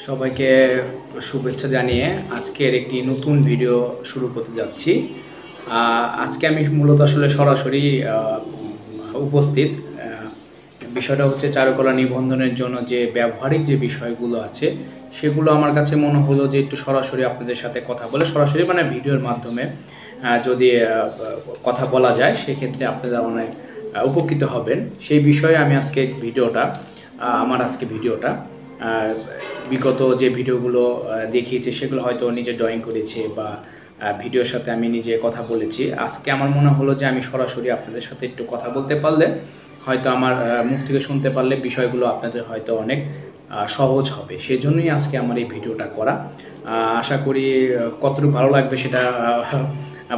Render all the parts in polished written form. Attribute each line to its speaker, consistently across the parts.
Speaker 1: সবাইকে শুভেচ্ছা জানিয়ে আজকের একটি নতুন ভিডিও শুরু করতে যাচ্ছি। আজকে আমি মূলত আসলে সরাসরি উপস্থিত। বিষয়টা হচ্ছে চারুকলা নিবন্ধনের জন্য যে ব্যবহারিক যে বিষয়গুলো আছে সেগুলো আমার কাছে মনে হলো যে একটু সরাসরি আপনাদের সাথে কথা বলে, সরাসরি মানে ভিডিওর মাধ্যমে যদি কথা বলা যায় সেক্ষেত্রে আপনারা অনেক উপকৃত হবেন। সেই বিষয়ে আমি আজকে ভিডিওটা বিগত যে ভিডিওগুলো দেখিয়েছি সেগুলো হয়তো নিজে ড্রয়িং করেছি বা ভিডিওর সাথে আমি নিজে কথা বলেছি। আজকে আমার মনে হলো যে আমি সরাসরি আপনাদের সাথে একটু কথা বলতে পারলে, হয়তো আমার মুখ থেকে শুনতে পারলে বিষয়গুলো আপনাদের হয়তো অনেক সহজ হবে। সেই জন্যই আজকে আমার এই ভিডিওটা করা। আশা করি কতটুকু ভালো লাগবে সেটা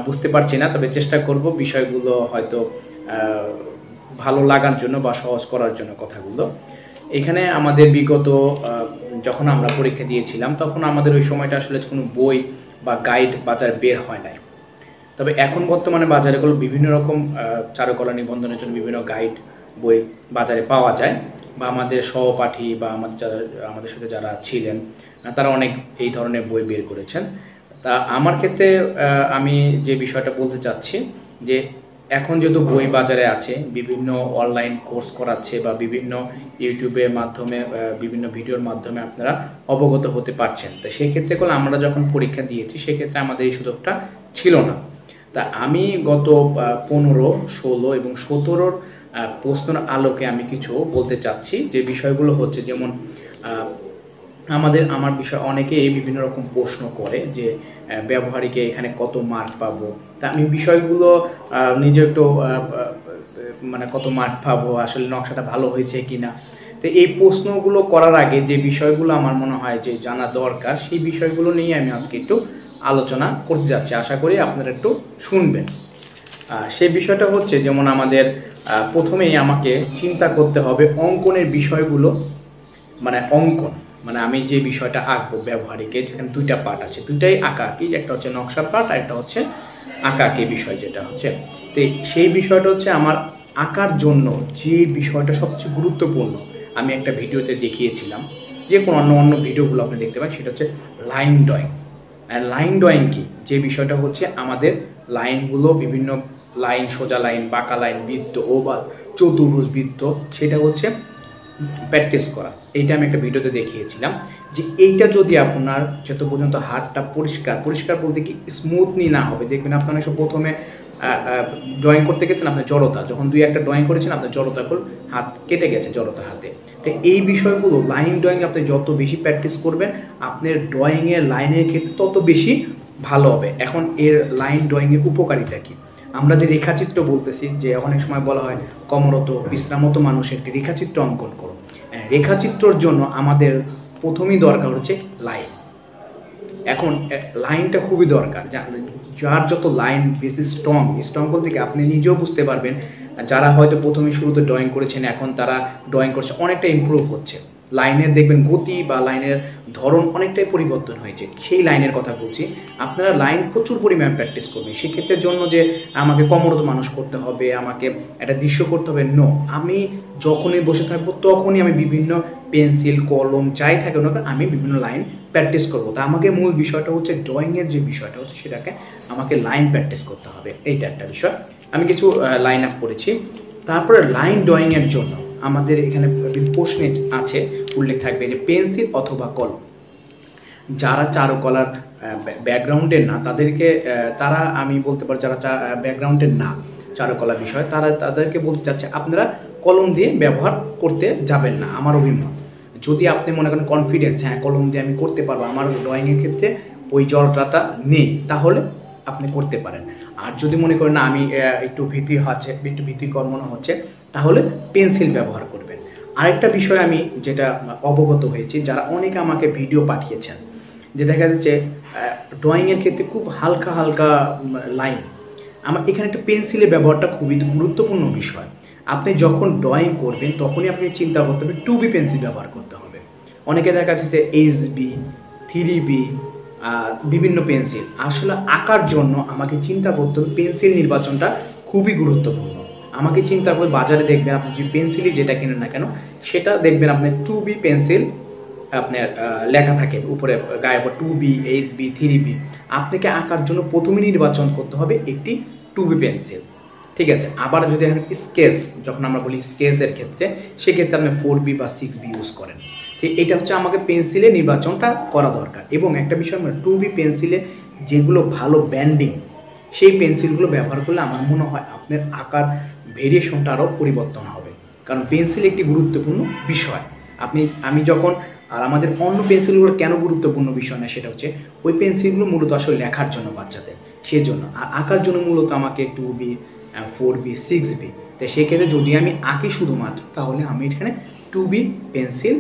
Speaker 1: বুঝতে পারছি না, তবে চেষ্টা করব বিষয়গুলো হয়তো ভালো লাগার জন্য বা সহজ করার জন্য কথাগুলো। এখানে আমাদের বিগত যখন আমরা পরীক্ষা দিয়েছিলাম তখন আমাদের ওই সময়টা আসলে কোনো বই বা গাইড বাজারে বের হয় নাই। তবে এখন বর্তমানে বাজারে বিভিন্ন রকম চারুকলা নিবন্ধনের জন্য বিভিন্ন গাইড বই বাজারে পাওয়া যায়, বা আমাদের সহপাঠী বা আমাদের সাথে যারা ছিলেন তারা অনেক এই ধরনের বই বের করেছেন। তা আমার ক্ষেত্রে আমি যে বিষয়টা বলতে চাচ্ছি যে এখন যেহেতু বই বাজারে আছে, বিভিন্ন অনলাইন কোর্স করাচ্ছে বা বিভিন্ন ইউটিউবের মাধ্যমে বিভিন্ন ভিডিওর মাধ্যমে আপনারা অবগত হতে পারছেন। তো সেই ক্ষেত্রে আমরা যখন পরীক্ষা দিয়েছি সেক্ষেত্রে আমাদের এই সুযোগটা ছিল না। তা আমি গত 15, 16 এবং 17 প্রশ্নের আলোকে আমি কিছু বলতে চাচ্ছি। যে বিষয়গুলো হচ্ছে যেমন আমার বিষয় অনেকে বিভিন্ন রকম প্রশ্ন করে যে ব্যবহারিকে এখানে কত মার্ক পাবো। তা আমি বিষয়গুলো নিজে একটু মানে কত মার্ক পাবো, আসলে নকশাটা ভালো হয়েছে কিনা। তো এই প্রশ্নগুলো করার আগে যে বিষয়গুলো আমার মনে হয় যে জানা দরকার, সেই বিষয়গুলো নিয়ে আমি আজকে একটু আলোচনা করতে যাচ্ছি। আশা করি আপনারা একটু শুনবেন। সেই বিষয়টা হচ্ছে যেমন আমাদের প্রথমেই আমাকে চিন্তা করতে হবে অঙ্কনের বিষয়গুলো, মানে অঙ্কন মানে আমি যে বিষয়টা আঁকবো ব্যবহারিকে, যেখানে দুইটা পার্ট আছে, দুইটাই আঁকাআঁকি, একটা হচ্ছে নকশা পার্ট আর একটা হচ্ছে আঁকাআঁকি বিষয়। যেটা হচ্ছে তো সেই বিষয়টা হচ্ছে আমার আঁকার জন্য যে বিষয়টা সবচেয়ে গুরুত্বপূর্ণ, আমি একটা ভিডিওতে দেখিয়েছিলাম, যে কোনো অন্য ভিডিওগুলো আপনি দেখতে পান, সেটা হচ্ছে লাইন ড্রয়িং। লাইন ড্রয়িং কি, যে বিষয়টা হচ্ছে আমাদের লাইনগুলো, বিভিন্ন লাইন, সোজা লাইন, বাঁকা লাইন, বৃত্ত, ওভাল, চতুর্ভুজ, বৃত্ত, সেটা হচ্ছে প্র্যাকটিস করা। এইটা আমি একটা ভিডিওতে দেখিয়েছিলাম যে এইটা যদি আপনার যত পর্যন্ত হাতটা পরিষ্কার বলতে কি স্মুথলি না হবে, দেখবেন আপনার অনেক প্রথমে ড্রয়িং করতে গেছেন, আপনার জড়তা, যখন 2-1টা ড্রয়িং করেছেন আপনার জড়তা হাত কেটে গেছে, জড়তা হাতে। তো এই বিষয়গুলো লাইন ড্রয়িং আপনি যত বেশি প্র্যাকটিস করবেন আপনার ড্রয়িংয়ের লাইনের ক্ষেত্রে তত বেশি ভালো হবে। এখন এর লাইন ড্রয়িংয়ের উপকারিতা কি? আমরা যে রেখাচিত্র বলতেছি, যে অনেক সময় বলা হয় কমরত বিশ্রামত মানুষের একটি রেখাচিত্র অঙ্কন করো। রেখাচিত্রর জন্য আমাদের প্রথমেই দরকার হচ্ছে লাইন। এখন লাইনটা খুবই দরকার, যার যত লাইন বেশি স্ট্রং বলতে কি আপনি নিজেও বুঝতে পারবেন, যারা হয়তো প্রথমে শুরুতে ড্রয়িং করেছেন এখন তারা ড্রয়িং করছে অনেকটা ইমপ্রুভ হচ্ছে, লাইনের দেখবেন গতি বা লাইনের ধরন অনেকটাই পরিবর্তন হয়েছে। সেই লাইনের কথা বলছি। আপনারা লাইন প্রচুর পরিমাণে প্র্যাকটিস করবেন। সেক্ষেত্রের জন্য যে আমাকে কমরত মানুষ করতে হবে, আমাকে একটা দৃশ্য করতে হবে, নো। আমি যখনই বসে থাকবো তখনই আমি বিভিন্ন পেন্সিল, কলম, যাই থাকে না আমি বিভিন্ন লাইন প্র্যাকটিস করবো। তা আমাকে মূল বিষয়টা হচ্ছে ড্রয়িংয়ের যে বিষয়টা হচ্ছে সেটাকে আমাকে লাইন প্র্যাকটিস করতে হবে, এইটা একটা বিষয়। আমি কিছু লাইন আপ করেছি। তারপরে লাইন ড্রয়িংয়ের জন্য আমাদের এখানে প্রশ্নে আছে, উল্লেখ থাকবে যে পেন্সিল অথবা কলম। যারা চারুকলার ব্যাকগ্রাউন্ডের না তারা আমি বলতে পারি, যারা ব্যাকগ্রাউন্ডের না চারুকলা বিষয়, তাদেরকে বলতে চাচ্ছে আপনারা কলম দিয়ে ব্যবহার করতে যাবেন না। আমার অভিমত, যদি আপনি মনে করেন কনফিডেন্স, হ্যাঁ কলম দিয়ে আমি করতে পারবো, আমার ড্রয়িংয়ের ক্ষেত্রে ওই জড়তাটা নেই, তাহলে আপনি করতে পারেন। আর যদি মনে করেন না আমি একটু ভীতিকর মনে হচ্ছে, তাহলে পেন্সিল ব্যবহার করবেন। আরেকটা বিষয় আমি যেটা অবগত হয়েছি, যারা অনেকে আমাকে ভিডিও পাঠিয়েছেন, যে দেখা যাচ্ছে ড্রয়িংয়ের ক্ষেত্রে খুব হালকা লাইন, আমার এখানে একটা পেন্সিলের ব্যবহারটা খুবই গুরুত্বপূর্ণ বিষয়। আপনি যখন ড্রয়িং করবেন তখনই আপনি চিন্তা করতে হবে 2B পেন্সিল ব্যবহার করতে হবে। অনেকে দেখা যাচ্ছে যে HB, 3B, বিভিন্ন পেন্সিল। আসলে আঁকার জন্য আমাকে চিন্তা করতে হবে পেন্সিল নির্বাচনটা খুবই গুরুত্বপূর্ণ। আমাকে চিন্তা করে বাজারে দেখবেন আপনি যে পেন্সিলই যেটা কেনেন না কেন, সেটা দেখবেন আপনি 2B পেন্সিল আপনার লেখা থাকে উপরে গায়ে 2B, HB, 3B। আপনাকে আঁকার জন্য প্রথমে নির্বাচন করতে হবে একটি 2B পেন্সিল, ঠিক আছে। আবার যদি এখন স্কেচ, যখন আমরা বলি স্কেচের ক্ষেত্রে, সেক্ষেত্রে আপনি 4B বা 6B ইউজ করেন। ঠিক এটা হচ্ছে আমাকে পেন্সিলে নির্বাচনটা করা দরকার। এবং একটা বিষয়, আমরা 2B পেন্সিলে যেগুলো ভালো ব্যান্ডিং, সেই পেন্সিলগুলো ব্যবহার করলে আমার মনে হয় আপনার আঁকার ভেরিয়েশনটা আরও পরিবর্তন হবে। কারণ পেন্সিল একটি গুরুত্বপূর্ণ বিষয়। আমি যখন, আর আমাদের অন্য পেন্সিলগুলো কেন গুরুত্বপূর্ণ বিষয় না, সেটা হচ্ছে ওই পেন্সিলগুলো মূলত আসলে লেখার জন্য বাচ্চাদের, সেই জন্য। আর আঁকার জন্য মূলত আমাকে 2B, 4B, 6B। তাই সেক্ষেত্রে যদি আমি আঁকি শুধুমাত্র, তাহলে আমি এখানে 2B পেন্সিল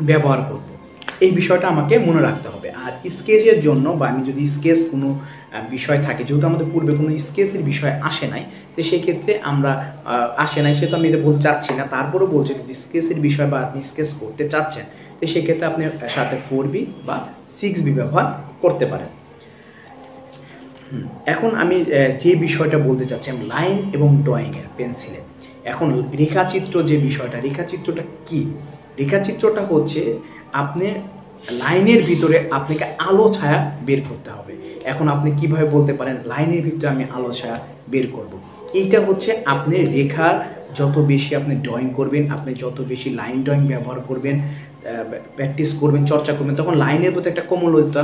Speaker 1: ব্যবহার করব। এই বিষয়টা আমাকে মনে রাখতে হবে। আর স্কেচের জন্য, বা আমি যদি স্কেচ কোনো বিষয় থাকে, যেহেতু আমাদের পূর্বে কোনো স্কেচের বিষয় আসে নাই, তো সেক্ষেত্রে আমরা আসে নাই সেহেতু আমি এটা বলতে চাচ্ছি না, তারপরেও বলছি যদি স্কেচের বিষয় বা আপনি স্কেচ করতে চাচ্ছেন, তো সেক্ষেত্রে আপনি সাথে 4B বা 6B ব্যবহার করতে পারেন। এখন আমি যে বিষয়টা বলতে চাচ্ছি, আমি লাইন এবং ড্রয়িংয়ের পেন্সিলে। এখন রেখাচিত্র যে বিষয়টা, রেখাচিত্রটা কি? রেখাচিত্রটা হচ্ছে আপনি লাইনের ভিতরে আপনাকে আলো ছায়া বের করতে হবে। এখন আপনি কিভাবে বলতে পারেন লাইনের ভিতরে আমি আলো ছায়া বের করব? এইটা হচ্ছে আপনি রেখার যত বেশি আপনি ড্রয়িং করবেন, আপনি যত বেশি লাইন ড্রয়িং ব্যবহার করবেন, প্র্যাকটিস করবেন, চর্চা করবেন, তখন লাইনের প্রতি একটা কোমলতা,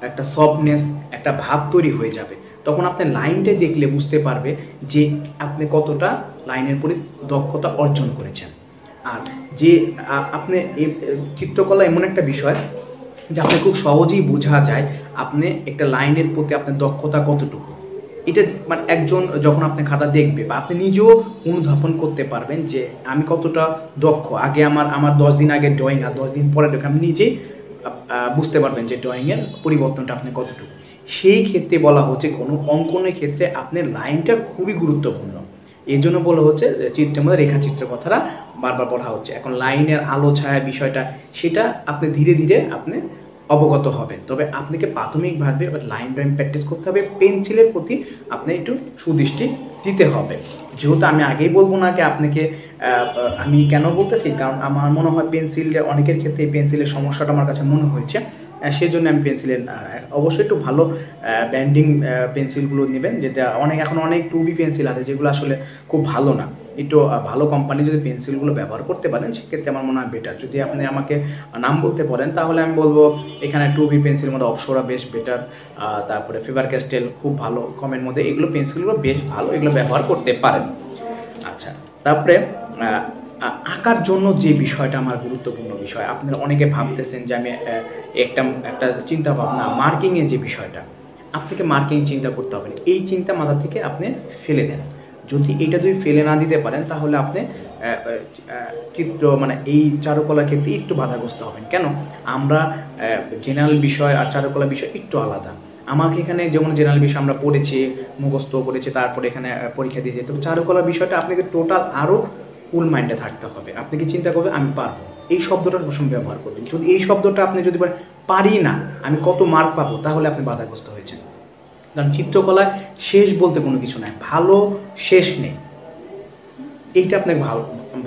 Speaker 1: একটা সফটনেস, একটা ভাব তৈরি হয়ে যাবে। তখন আপনি লাইনটা দেখলে বুঝতে পারবে যে আপনি কতটা লাইনের প্রতি দক্ষতা অর্জন করেছেন। আর যে আপনি এই চিত্রকলা এমন একটা বিষয় যে আপনি খুব সহজেই বোঝা যায় আপনি একটা লাইনের প্রতি আপনার দক্ষতা কতটুকু। এটা মানে একজন যখন আপনি খাতা দেখবে, বা আপনি নিজেও অনুধাবন করতে পারবেন যে আমি কতটা দক্ষ। আগে আমার 10 দিন আগে ড্রয়িং আর 10 দিন পরে ড্রয়িং, আপনি নিজেই বুঝতে পারবেন যে ড্রয়িংয়ের পরিবর্তনটা আপনি কতটুকু। সেই ক্ষেত্রে বলা হচ্ছে কোনো অঙ্কনের ক্ষেত্রে আপনার লাইনটা খুবই গুরুত্বপূর্ণ। এই জন্য বলা হচ্ছে চিত্রের মধ্যে রেখাচিত্র কথাটা বারবার পড়া হচ্ছে। এখন লাইনের আলো ছায়া বিষয়টা, সেটা আপনি ধীরে ধীরে আপনি অবগত হবেন। তবে আপনাকে প্রাথমিকভাবে লাইন ড্রয়িং প্র্যাকটিস করতে হবে, পেন্সিলের প্রতি আপনি একটু সুদৃষ্টি দিতে হবে। যেহেতু আমি আগেই বলবো না কি আপনাকে, আমি কেন বলতেছি, কারণ আমার মনে হয় পেন্সিলের অনেকের ক্ষেত্রে এই পেন্সিলের সমস্যাটা আমার কাছে মনে হয়েছে, সেই জন্য আমি পেন্সিলের অবশ্যই একটু ভালো ব্যান্ডিং পেন্সিলগুলো নেবেন। যেটা এখন অনেক 2B পেন্সিল আছে যেগুলো আসলে খুব ভালো না। একটু ভালো কোম্পানি যদি পেন্সিলগুলো ব্যবহার করতে পারেন, সেক্ষেত্রে আমার মনে হয় বেটার। যদি আপনি আমাকে নাম বলতে পারেন, তাহলে আমি বলবো এখানে 2B পেন্সিলের মধ্যে অপসরা বেশ বেটার, তারপরে ফেভার ক্যাস্টেল খুব ভালো কমের মধ্যে, এগুলো পেন্সিলগুলো বেশ ভালো, এগুলো ব্যবহার করতে পারেন। আচ্ছা, তারপরে আঁকার জন্য যে বিষয়টা আমার গুরুত্বপূর্ণ বিষয়, আপনারা অনেকে ভাবতেছেন যে আমি একটা চিন্তা ভাবনা মার্কিংয়ের যে বিষয়টা, আপনাকে মার্কিং চিন্তা করতে হবে না। এই চিন্তা মাথা থেকে আপনি ফেলে দেন। যদি ফেলে না দিতে পারেন, তাহলে আপনি চিত্র মানে এই চারুকলার ক্ষেত্রে একটু বাধাগ্রস্ত হবেন। কেন? আমরা জেনারেল বিষয় আর চারুকলা বিষয় একটু আলাদা। আমাকে এখানে যেমন জেনারেল বিষয় আমরা পড়েছি, মুখস্থ করেছি, তারপরে এখানে পরীক্ষা দিয়ে যেতে হবে। চারুকলার বিষয়টা আপনাকে টোটাল আরও কুল মাইন্ডে থাকতে হবে। আপনি কি চিন্তা করবেন আমি পারবো, এই শব্দটা সবসময় ব্যবহার করবেন। যদি এই শব্দটা আপনি যদি বলেন পারি না, আমি কত মার্ক পাবো, তাহলে আপনি বাধাগ্রস্ত হয়েছেন। কারণ চিত্রকলায় শেষ বলতে কোনো কিছু নাই, ভালো শেষ নেই। এইটা আপনাকে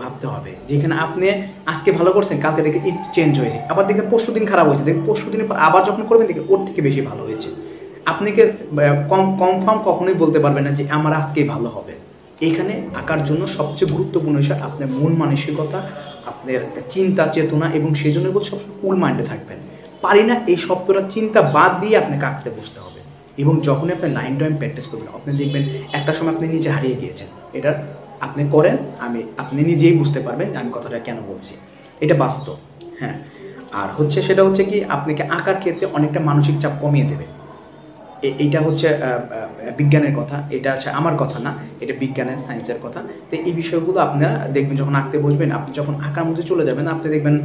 Speaker 1: ভাবতে হবে। যেখানে আপনি আজকে ভালো করছেন, কালকে দেখে ইট চেঞ্জ হয়েছে, আবার দেখবেন পরশু দিন খারাপ হয়েছে, দেখবেন পরশু দিনের পর আবার যখন করবেন দেখবেন ওর থেকে বেশি ভালো হয়েছে। আপনাকে কনফার্ম কখনোই বলতে পারবেন না যে আমার আজকেই ভালো হবে। এখানে আঁকার জন্য সবচেয়ে গুরুত্বপূর্ণ বিষয় আপনার মন মানসিকতা, আপনার চিন্তা চেতনা, এবং সেই জন্য বলতে সবসময় কুল মাইন্ডে থাকবেন। পারি না এই শব্দটা চিন্তা বাদ দিয়ে আপনাকে আঁকতে বসতে হবে। এবং যখনই আপনি লাইন ড্রয়িং প্র্যাকটিস করবেন, আপনি দেখবেন একটা সময় আপনি নিজে হারিয়ে গিয়েছেন। এটা আপনি করেন, আপনি নিজেই বুঝতে পারবেন আমি কথাটা কেন বলছি। এটা বাস্তব। হ্যাঁ, আর সেটা হচ্ছে কি আপনাকে আঁকার ক্ষেত্রে অনেকটা মানসিক চাপ কমিয়ে দেবে। এইটা হচ্ছে বিজ্ঞানের কথা, এটা হচ্ছে আমার কথা না, এটা বিজ্ঞানের সায়েন্সের কথা। তো এই বিষয়গুলো আপনারা দেখবেন যখন আঁকতে বসবেন, আপনি যখন আঁকার মধ্যে চলে যাবেন, আপনি দেখবেন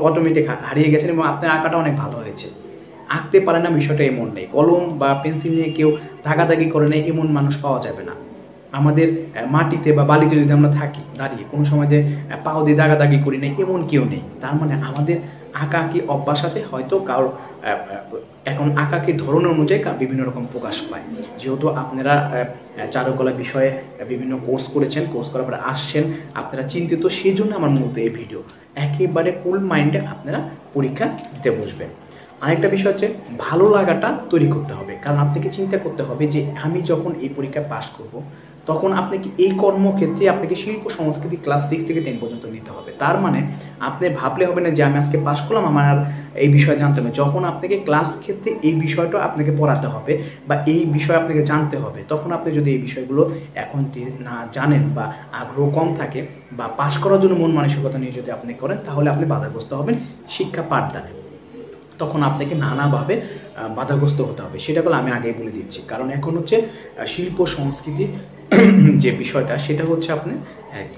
Speaker 1: অটোমেটিক হারিয়ে গেছেন এবং আপনার আঁকাটা অনেক ভালো হয়েছে। আঁকতে পারে না বিষয়টা এমন নেই, কলম বা পেন্সিল নিয়ে কেউ দাগাদাগি করে নেই এমন মানুষ পাওয়া যাবে না। আমাদের মাটিতে বা বালিতে যদি আমরা থাকি দাঁড়িয়ে, কোনো সময় যে পাও দিয়ে দাগাদাগি করি না এমন কেউ নেই। তার মানে আমাদের আঁকাআঁকি অভ্যাস আছে, হয়তো কারোর এখন আঁকাআঁকি ধরনের অনুযায়ী বিভিন্ন রকম প্রকাশ পায়। যেহেতু আপনারা চারুকলা বিষয়ে বিভিন্ন কোর্স করেছেন, কোর্স করার পরে আসছেন, আপনারা চিন্তিত, সেই জন্য আমার মূলত এই ভিডিও। একেবারে কুল মাইন্ডে আপনারা পরীক্ষা দিতে বসবেন। আরেকটা বিষয় হচ্ছে ভালো লাগাটা তৈরি করতে হবে, কারণ আপনাকে চিন্তা করতে হবে যে আমি যখন এই পরীক্ষায় পাস করব তখন আপনাকে এই কর্মক্ষেত্রে আপনাকে শিল্প সংস্কৃতি ক্লাস 6 থেকে 10 পর্যন্ত নিতে হবে। তার মানে আপনি ভাবলে হবে না যে আমি আজকে পাস করলাম আমার আর এই বিষয়ে জানতে হবে। যখন আপনাকে ক্লাস ক্ষেত্রে এই বিষয়টা আপনাকে পড়াতে হবে বা এই বিষয় আপনাকে জানতে হবে, তখন আপনি যদি এই বিষয়গুলো এখন না জানেন বা আগ্রহ কম থাকে বা পাস করার জন্য মন মানসিকতা নিয়ে যদি আপনি করেন, তাহলে আপনি বাধাগ্রস্ত হবেন শিক্ষা পাঠদানে। তখন আপনাকে নানাভাবে বাধাগ্রস্ত হতে হবে। সেটা বলে আমি আগেই বলে দিচ্ছি, কারণ এখন হচ্ছে শিল্প সংস্কৃতি যে বিষয়টা, সেটা হচ্ছে আপনি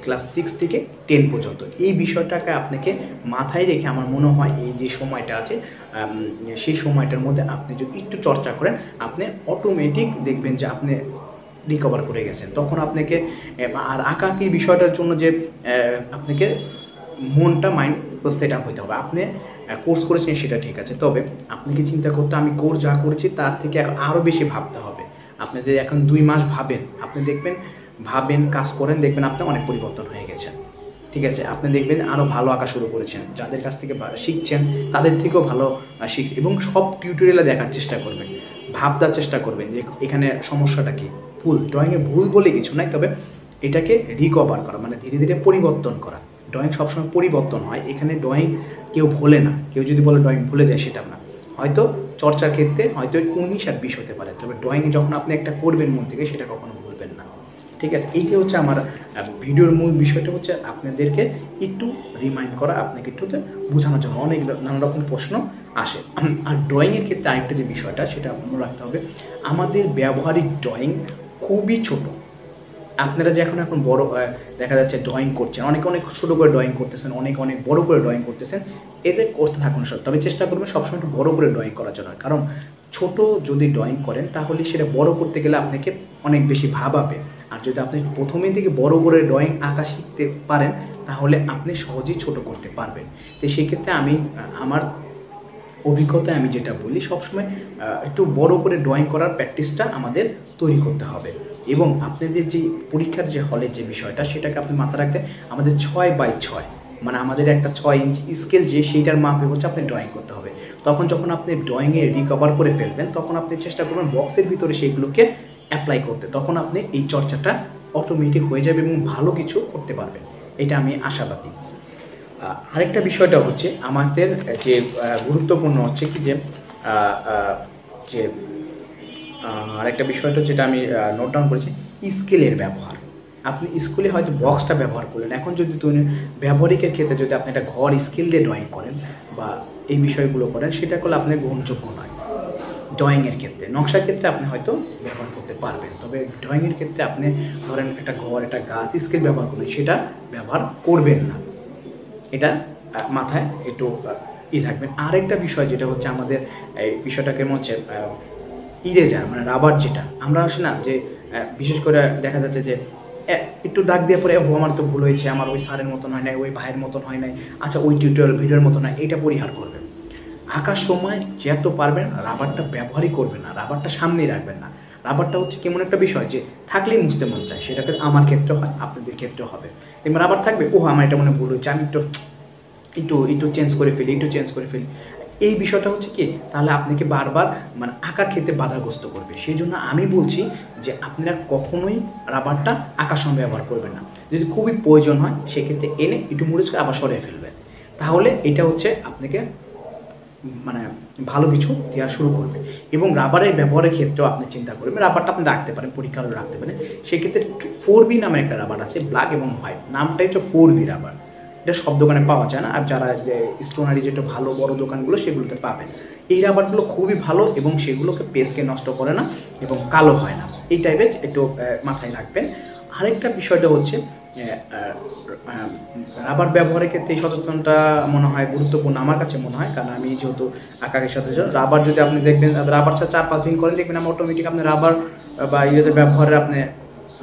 Speaker 1: ক্লাস 6 থেকে 10 পর্যন্ত এই বিষয়টাকে আপনাকে মাথায় রেখে আমার মনে হয় এই যে সময়টা আছে সেই সময়টার মধ্যে আপনি যদি একটু চর্চা করেন, আপনি অটোমেটিক দেখবেন যে আপনি রিকভার করে গেছেন। তখন আপনাকে আর আঁকাআঁকির বিষয়টার জন্য যে আপনাকে মনটা মাইন্ড সেট আপ হইতে হবে। আপনি কোর্স করেছেন সেটা ঠিক আছে, তবে আপনাকে চিন্তা করতে আমি কোর্স যা করেছি তার থেকে আরও বেশি ভাবতে হবে। আপনি যদি এখন 2 মাস ভাবেন, আপনি দেখবেন কাজ করেন, দেখবেন আপনি অনেক পরিবর্তন হয়ে গেছেন। ঠিক আছে, আপনি দেখবেন আরও ভালো আঁকা শুরু করেছেন, যাদের কাছ থেকে শিখছেন তাদের থেকেও ভালো শিখছে, এবং সব টিউটোরিয়ালে দেখার চেষ্টা করবেন, ভাববার চেষ্টা করবেন যে এখানে সমস্যাটা কি। ভুল ড্রয়িংয়ে ভুল বলে কিছু নাই, তবে এটাকে রিকভার করা মানে ধীরে ধীরে পরিবর্তন করা। ড্রয়িং সবসময় পরিবর্তন হয়, এখানে ড্রয়িং কেউ ভোলে না। কেউ যদি বলে ড্রয়িং ভুলে যায়, সেটা না। হয়তো চর্চার ক্ষেত্রে হয়তো 19 আর 20 হতে পারে, তবে ড্রয়িং যখন আপনি একটা করবেন মন থেকে, সেটা কখনো ভুলবেন না। ঠিক আছে, এইটা হচ্ছে আমার ভিডিওর মূল বিষয়টা, হচ্ছে আপনাদেরকে একটু রিমাইন্ড করা, আপনাকে একটু বোঝানোর জন্য। অনেক নানা রকম প্রশ্ন আসে। আর ড্রয়িংয়ের ক্ষেত্রে আরেকটা যে বিষয়টা, সেটা মনে রাখতে হবে, আমাদের ব্যবহারিক ড্রয়িং খুবই ছোট। আপনারা যে এখন বড় দেখা যাচ্ছে ড্রয়িং করছেন, অনেক ছোটো করে ড্রয়িং করতেছেন, অনেক বড় করে ড্রয়িং করতেছেন, এতে করতে থাকুন সব। তবে চেষ্টা করবেন সবসময় একটু বড় করে ড্রয়িং করার জন্য, কারণ ছোট যদি ড্রয়িং করেন তাহলে সেটা বড় করতে গেলে আপনাকে অনেক বেশি ভাবাবে। আর যদি আপনি প্রথমেই থেকে বড় করে ড্রয়িং আঁকা শিখতে পারেন, তাহলে আপনি সহজেই ছোট করতে পারবেন। তো সেক্ষেত্রে আমি আমার অভিজ্ঞতায় আমি যেটা বলি, সবসময় একটু বড় করে ড্রয়িং করার প্র্যাকটিসটা আমাদের তৈরি করতে হবে। এবং আপনাদের যে পরীক্ষার যে হলের যে বিষয়টা, সেটাকে আপনি মাথায় রাখতে, আমাদের 6x6 মানে আমাদের একটা 6 ইঞ্চি স্কেল যে সেইটার মাপে হচ্ছে আপনি ড্রয়িং করতে হবে। তখন যখন আপনি ড্রয়িংয়ে রিকভার করে ফেলবেন, তখন আপনি চেষ্টা করবেন বক্সের ভিতরে সেইগুলোকে অ্যাপ্লাই করতে। তখন আপনি এই চর্চাটা অটোমেটিক হয়ে যাবে এবং ভালো কিছু করতে পারবেন, এটা আমি আশাবাদী। আরেকটা বিষয়টা হচ্ছে আমাদের যে গুরুত্বপূর্ণ হচ্ছে কি যে আরেকটা বিষয়টা যেটা আমি নোট ডাউন করেছি, স্কেলের ব্যবহার। আপনি স্কুলে হয়তো বক্সটা ব্যবহার করলেন, এখন যদি তুমি ব্যবহারিকের ক্ষেত্রে যদি আপনি একটা ঘর স্কেল দিয়ে ড্রয়িং করেন বা এই বিষয়গুলো করেন, সেটা করলে আপনার গ্রহণযোগ্য নয়। ড্রয়িংয়ের ক্ষেত্রে, নকশার ক্ষেত্রে আপনি হয়তো ব্যবহার করতে পারবেন, তবে ড্রয়িংয়ের ক্ষেত্রে আপনি ধরেন একটা ঘর, একটা গাছ স্কেল ব্যবহার করবেন, সেটা ব্যবহার করবেন না। এটা মাথায় একটু থাকবেন। আরেকটা বিষয় যেটা হচ্ছে আমাদের এই বিষয়টা কেমন হচ্ছে, ইরেজার মানে রাবার, যেটা আমরা আসে না যে বিশেষ করে দেখা যাচ্ছে যে একটু দাগ দিয়ে পরে আমার তো ভুল হয়েছে, আমার ওই স্যারের মতন হয় নাই, ওই ভাইয়ের মতন হয় নাই, আচ্ছা ওই টিউটোরিয়াল ভিডিওর মতন হয়, এটা পরিহার করবেন। আঁকার সময় যত পারবেন রাবারটা ব্যবহারই করবেন না, রাবারটা সামনেই রাখবেন না। রাবারটা হচ্ছে কেমন একটা বিষয় যে থাকলেই মুছতে মন চায়, সেটাকে আমার ক্ষেত্রে হয়, আপনাদের ক্ষেত্রেও হবে। তেমন রাবার থাকবে, আমার এটা মনে ভুল হয়েছে, আমি একটু চেঞ্জ করে ফেলি। এই বিষয়টা হচ্ছে কি, তাহলে আপনাকে বারবার মানে আঁকার ক্ষেত্রে বাধাগ্রস্ত করবে। সেই জন্য আমি বলছি যে আপনারা কখনোই রাবারটা আঁকার সময় ব্যবহার করবেন না। যদি খুবই প্রয়োজন হয়, সেক্ষেত্রে এনে একটু মুড়ে আবার সরিয়ে ফেলবেন, তাহলে এটা হচ্ছে আপনাকে মানে ভালো কিছু দেওয়া শুরু করবে। এবং রাবারের ব্যবহারের ক্ষেত্রেও আপনি চিন্তা করবেন, রাবারটা আপনি রাখতে পারেন, পরীক্ষা হলে রাখতে পারেন। সেক্ষেত্রে 4B নামের একটা রাবার আছে, ব্ল্যাক এবং হোয়াইট, নামটাই হচ্ছে 4B রাবার। এটা সব দোকানে পাওয়া যায় না, আর যারা স্টোনারি যেটা ভালো বড় দোকানগুলো, সেগুলোতে পাবেন। এই রাবারগুলো খুবই ভালো এবং সেগুলোকে পেস্টকে নষ্ট করে না এবং কালো হয় না। এই টাইপের একটু মাথায় রাখবেন। আরেকটা বিষয়টা হচ্ছে রাবার ব্যবহারের ক্ষেত্রে এই সচেতনতা মনে হয় গুরুত্বপূর্ণ, আমার কাছে মনে হয়, কারণ আমি যেহেতু আঁকাকের সাথে রাবার যদি আপনি দেখবেন, রাবার 4-5 দিন করেন, দেখবেন আমার অটোমেটিক আপনি রাবার বা ইয়েতে ব্যবহারে আপনি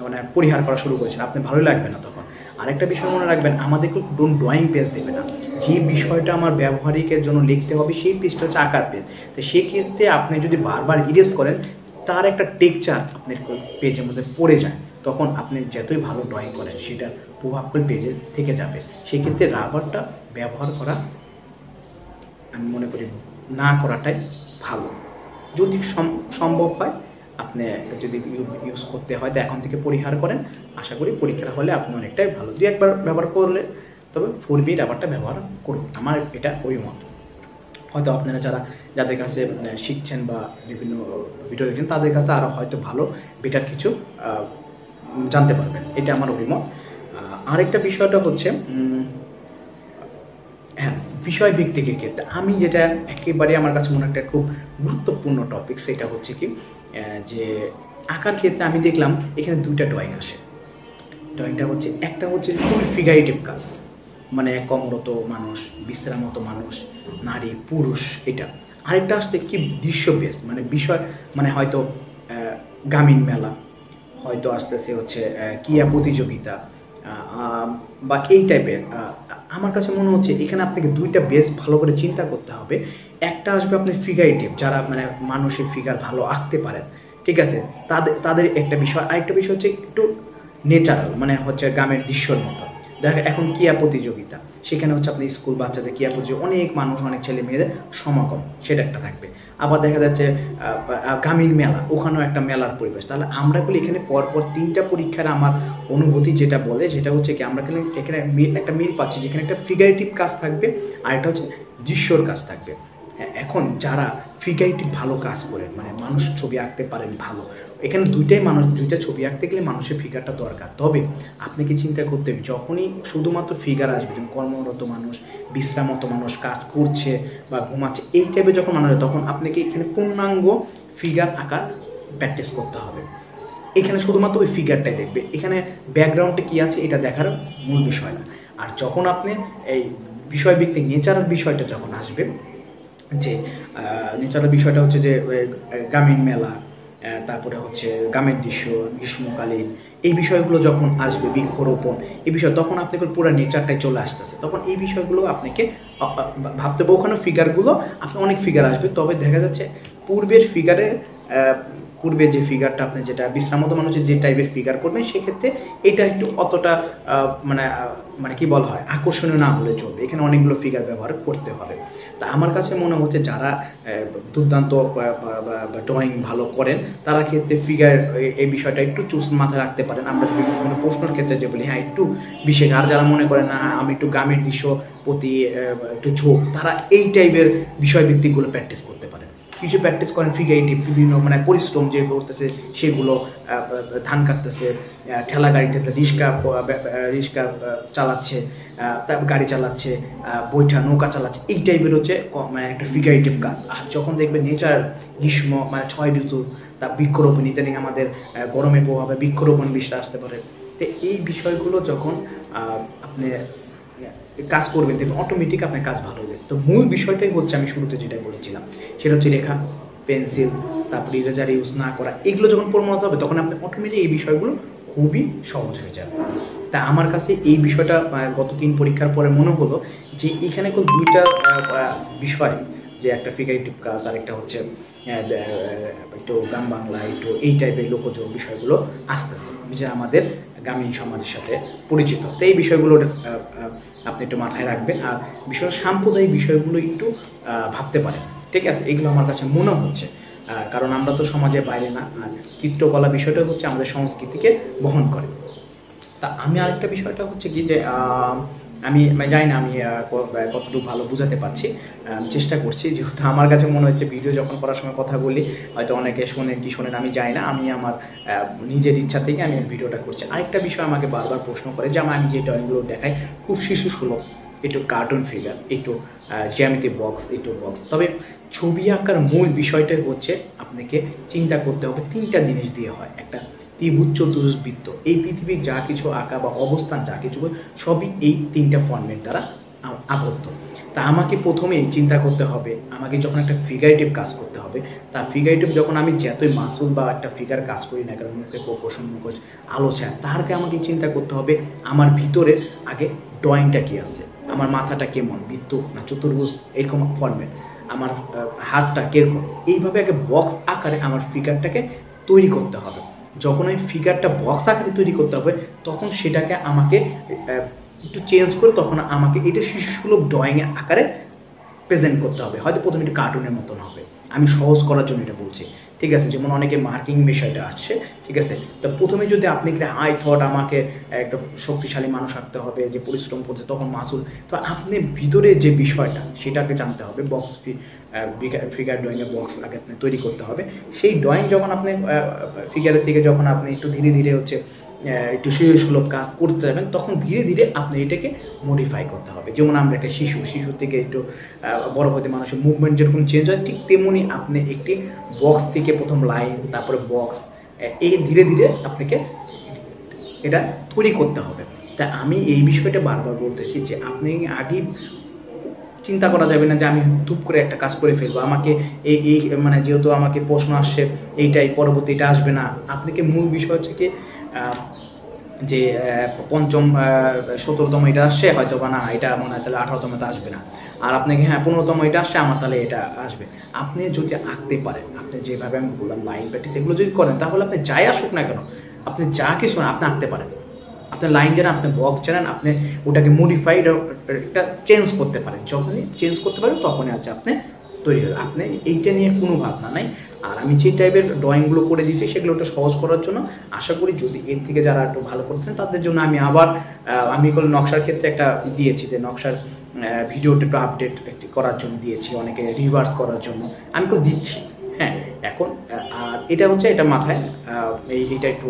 Speaker 1: মানে পরিহার করা শুরু করেছেন, আপনি ভালোই লাগবে না তখন। আরেকটা বিষয় মনে রাখবেন, আমাদেরকে ডোন্ট ড্রয়িং পেজ দেবে না, যে বিষয়টা আমার ব্যবহারিকের জন্য লিখতে হবে সেই পেজটা হচ্ছে আঁকার পেজ। তো সেক্ষেত্রে আপনি যদি বারবার ইরেজ করেন, তার একটা টেক্সচার আপনার পেজের মধ্যে পড়ে যায়, তখন আপনি যতই ভালো ড্রয়িং করেন সেটা প্রভাব করে পেজে থেকে যাবে। সেক্ষেত্রে রাবারটা ব্যবহার করা আমি মনে করি না করাটাই ভালো। যদি সম্ভব হয় আপনি যদি ইউজ করতে হয় তো এখন থেকে পরিহার করেন, আশা করি পরীক্ষার হলে আপনি অনেকটাই ভালো। দুই একবার ব্যবহার করলে তবে 4B রাবারটা ব্যবহার করুন, আমার এটা অভিমত। হয়তো আপনারা যাদের কাছে শিখছেন বা বিভিন্ন ভিডিও দেখছেন তাদের কাছে আরও হয়তো ভালো বেটার কিছু জানতে পারবেন, এটা আমার অভিমত। আরেকটা বিষয়টা হচ্ছে হ্যাঁ, বিষয় ভিত্তিকের ক্ষেত্রে আমি যেটা একেবারে আমার কাছে মনে একটা খুব গুরুত্বপূর্ণ টপিক, সেটা হচ্ছে কি যে আঁকার ক্ষেত্রে আমি দেখলাম এখানে দুইটা ড্রয়িং আসে। ড্রয়িংটা হচ্ছে একটা হচ্ছে খুবই ফিগারেটিভ কাজ, মানে কর্মরত মানুষ, বিশ্রামরত মানুষ, নারী পুরুষ, এটা। আরেকটা আসছে কি দৃশ্য বেস, মানে বিষয়, মানে হয়তো গ্রামীণ মেলা, হয়তো আসতেছে হচ্ছে ক্রীড়া প্রতিযোগিতা বা এই টাইপের। আমার কাছে মনে হচ্ছে এখানে আপনাকে দুইটা বেস ভালো করে চিন্তা করতে হবে। একটা আসবে আপনি ফিগারেটিভ, যারা মানে মানুষের ফিগার ভালো আঁকতে পারেন, ঠিক আছে, তাদের একটা বিষয়। আরেকটা বিষয় হচ্ছে একটু নেচারাল, মানে হচ্ছে গ্রামের দৃশ্যর মতো। দেখা এখন ক্রীড়া প্রতিযোগিতা, সেখানে হচ্ছে আপনি স্কুল বাচ্চাদের ক্রীড়া প্রতিযোগিতা, অনেক মানুষ, অনেক ছেলে মেয়েদের সমাগম, সেটা একটা থাকবে। আবার দেখা যাচ্ছে গ্রামীণ মেলা, ওখানেও একটা মেলার পরিবেশ। তাহলে আমরা বলি এখানে পরপর 3টা পরীক্ষার আমার অনুভূতি যেটা বলে, যেটা হচ্ছে কি আমরা এখানে একটা মিল পাচ্ছি, যেখানে একটা ফিগারেটিভ কাজ থাকবে আর একটা হচ্ছে দৃশ্যর কাজ থাকবে। এখন যারা ফিগারেটিভ ভালো কাজ করেন, মানে মানুষ ছবি আঁকতে পারেন ভালো, এখানে দুইটা ছবি আঁকতে গেলে মানুষের ফিগারটা দরকার। তবে আপনাকে চিন্তা করতে হবে, যখনই শুধুমাত্র ফিগার আসবে, যেমন কর্মরত মানুষ, বিশ্রামরত মানুষ, কাজ করছে বা ঘুমাচ্ছে, এই টাইপের যখন মানুষ, তখন আপনাকে এখানে পূর্ণাঙ্গ ফিগার আঁকার প্র্যাকটিস করতে হবে। এখানে শুধুমাত্র ওই ফিগারটাই দেখবে, এখানে ব্যাকগ্রাউন্ডে কি আছে এটা দেখার মূল বিষয় না। আর যখন আপনি এই বিষয়ভিত্তিক নেচারের বিষয়টা যখন আসবে, যে নেচারের বিষয়টা হচ্ছে যে গ্রামীণ মেলা, তারপরে হচ্ছে গ্রামের দৃশ্য, গ্রীষ্মকালীন, এই বিষয়গুলো যখন আসবে, বৃক্ষরোপণ, এই বিষয়, তখন আপনাকে পুরো নেচারটাই চলে আসতেছে। তখন এই বিষয়গুলো আপনাকে ভাবতে হবে। ওখানে ফিগারগুলো আপনার অনেক ফিগার আসবে, তবে দেখা যাচ্ছে পূর্বে যে ফিগারটা আপনি যেটা বিশ্রামত মানুষের যে টাইপের ফিগার করবেন, সেক্ষেত্রে এটা একটু অতটা মানে কি বলা হয়, আকর্ষণীয় না হলে চলবে। এখানে অনেকগুলো ফিগার ব্যবহার করতে হবে। তা আমার কাছে মনে হচ্ছে যারা দুর্দান্ত ড্রয়িং ভালো করেন, তারা ক্ষেত্রে ফিগার এই বিষয়টা একটু মাথায় রাখতে পারেন। আমরা বিভিন্ন প্রশ্নের ক্ষেত্রে যে বলি হ্যাঁ একটু বিশেষ, আর যারা মনে করেন না আমি একটু গ্রামের দৃশ্য প্রতি একটু ঝোঁক, তারা এই টাইপের বিষয়ভিত্তিকগুলো প্র্যাকটিস করতে পারেন। কিছু প্র্যাকটিস করেন ফিগারেটিভ, বিভিন্ন মানে পরিশ্রম যে করতেছে সেগুলো, ধান কাটতেছে, ঠেলা গাড়িতে রিক্সা চালাচ্ছে, গাড়ি চালাচ্ছে, বৈঠা নৌকা চালাচ্ছে, এই টাইপের হচ্ছে মানে একটা ফিগারেটিভ কাজ। আর যখন দেখবেন নেচার, গ্রীষ্ম মানে 6 ঋতু, তা বৃক্ষরোপণ, ইদানিং আমাদের গরমের প্রভাবে বৃক্ষরোপণ বিষয় আসতে পারে। তো এই বিষয়গুলো যখন আপনি কাজ করবেন, দেখবেন অটোমেটিক আপনার কাজ ভালো হবে। তো মূল বিষয়টাই হচ্ছে আমি শুরুতে যেটা বলেছিলাম, সেটা হচ্ছে লেখা, পেন্সিল, তারপরে ইরেজার ইউজ না করা, এগুলো যখন পরিণত হবে তখন আপনি অটোমেটিক এই বিষয়গুলো খুবই সহজ হয়ে যাবে। তা আমার কাছে এই বিষয়টা গত 3 পরীক্ষার পরে মনে হলো যে এখানে কোন দুইটা বিষয়, যে একটা ফিগারেটিভ কাজ আর একটা হচ্ছে একটু গ্রাম বাংলা, একটু এই টাইপের লোকজ বিষয়গুলো আসতেছে, যে আমাদের গ্রামীণ সমাজের সাথে পরিচিত। তো এই বিষয়গুলো আপনি একটু মাথায় রাখবেন। আর বিষয় সাম্প্রদায়িক বিষয়গুলো একটু ভাবতে পারেন, ঠিক আছে, এগুলো আমার কাছে মনে হচ্ছে, কারণ আমরা তো সমাজের বাইরে না। আর চিত্রকলা বিষয়টা হচ্ছে আমাদের সংস্কৃতিকে বহন করে। তা আমি আরেকটা বিষয়টা হচ্ছে কি যে আমি জানি না আমি কতটুকু ভালো বুঝাতে পারছি, চেষ্টা করছি। যেহেতু আমার কাছে মনে হচ্ছে ভিডিও যখন করার সময় কথা বলি, হয়তো অনেকে শোনেন কি শোনেন আমি জানি না, আমি আমার নিজের ইচ্ছা থেকে আমি ভিডিওটা করছি। আরেকটা বিষয় আমাকে বারবার প্রশ্ন করে যে আমি যে ড্রয়িংগুলো দেখাই খুব শিশুসুলভ, একটু কার্টুন ফিগার, একটু জ্যামিতি বক্স, একটু বক্স। তবে ছবি আঁকার মূল বিষয়টাই হচ্ছে আপনাকে চিন্তা করতে হবে 3টা জিনিস দিয়ে হয়। একটা ত্রিভুজ, চতুর্ভুজ, বৃত্ত। এই পৃথিবীর যা কিছু আঁকা বা অবস্থান যা কিছু সবই এই 3টা ফর্মেট দ্বারা আবদ্ধ। তা আমাকে প্রথমেই চিন্তা করতে হবে, আমাকে যখন একটা ফিগারেটিভ কাজ করতে হবে, তা ফিগারেটিভ যখন আমি যতই মাসুল বা একটা ফিগার কাজ করি না কারণ মুখে প্রপোর্শন, মুখোশ, আলো ছায়া, তারকে আমাকে চিন্তা করতে হবে আমার ভিতরে আগে ড্রয়িংটা কী আছে, আমার মাথাটা কেমন, বৃত্ত না চতুর্ভুজ এরকম ফর্মেট, আমার হাতটা কীরকম, এইভাবে আগে বক্স আকারে আমার ফিগারটাকে তৈরি করতে হবে। যখন ওই ফিগারটা বক্স আকারে তৈরি করতে হবে তখন সেটাকে আমাকে একটু চেঞ্জ করে তখন আমাকে এটা শিশুসুলভ ড্রয়িংয়ের আকারে প্রেজেন্ট করতে হবে। হয়তো প্রথমে একটু কার্টুনের মতন হবে, আমি সহজ করার জন্য এটা বলছি, ঠিক আছে। যেমন অনেকে মার্কিং বিষয়টা আসছে, ঠিক আছে। তো প্রথমে যদি আপনি আই থট আমাকে একটা শক্তিশালী মানুষ আঁকতে হবে যে পরিশ্রম করছে তখন মাসুল, তো আপনি ভিতরে যে বিষয়টা সেটাকে জানতে হবে। বক্স ফিগার ড্রয়িংয়ে বক্স আগে আপনি তৈরি করতে হবে। সেই ড্রয়িং যখন আপনি ফিগারের থেকে যখন আপনি একটু ধীরে ধীরে হচ্ছে একটু শিশুসুলভ কাজ করতে যাবেন তখন ধীরে ধীরে আপনি এটাকে মডিফাই করতে হবে। যেমন আমরা একটা শিশু থেকে একটু বড় হতে মানুষের মুভমেন্ট যেরকম চেঞ্জ হয়, ঠিক তেমনি আপনি একটি বক্স থেকে প্রথম লাইন, তারপরে বক্স, এই ধীরে ধীরে আপনাকে এটা তৈরি করতে হবে। তা আমি এই বিষয়টা বারবার বলতেছি যে আপনি আগে চিন্তা করা যাবে না যে আমি ধূপ করে একটা কাজ করে ফেলবো, আমাকে এই মানে যেহেতু আমাকে প্রশ্ন আসছে এইটাই, পরবর্তী এটা আসবে না। আপনাকে মূল বিষয় হচ্ছে কি যে পঞ্চম 17তম এটা আসছে হয়তো বা না, এটা মনে হয় তাহলে 18তম তো আসবে না, আর আপনাকে 15তম এটা আসছে আমার তাহলে এটা আসবে। আপনি যদি আঁকতে পারেন, আপনি যেভাবে আমি বললাম লাইন প্র্যাকটিস এগুলো যদি করেন তাহলে আপনি যাই আসুক না কেন, আপনি যা কিছু না আপনি আঁকতে পারেন। আপনার লাইন জানেন, আপনি বক্স জানেন, আপনি ওটাকে মডিফাইড একটা চেঞ্জ করতে পারেন। যখনই চেঞ্জ করতে পারেন তখনই আছে আপনি তৈরি হবে। আপনি এইটা নিয়ে কোনো ভাবনা নাই। আর আমি যে টাইপের ড্রয়িংগুলো করে দিয়েছি সেগুলো একটু সহজ করার জন্য, আশা করি যদি এর থেকে যারা একটু ভালো করতেছেন তাদের জন্য আমি আবার আমি নকশার ক্ষেত্রে একটা দিয়েছি যে নকশার ভিডিওটা একটু আপডেট করার জন্য দিয়েছি, অনেকে রিভার্স করার জন্য আমি তো দিচ্ছি। হ্যাঁ, এখন আর এটা হচ্ছে এটা মাথায় এইটা একটু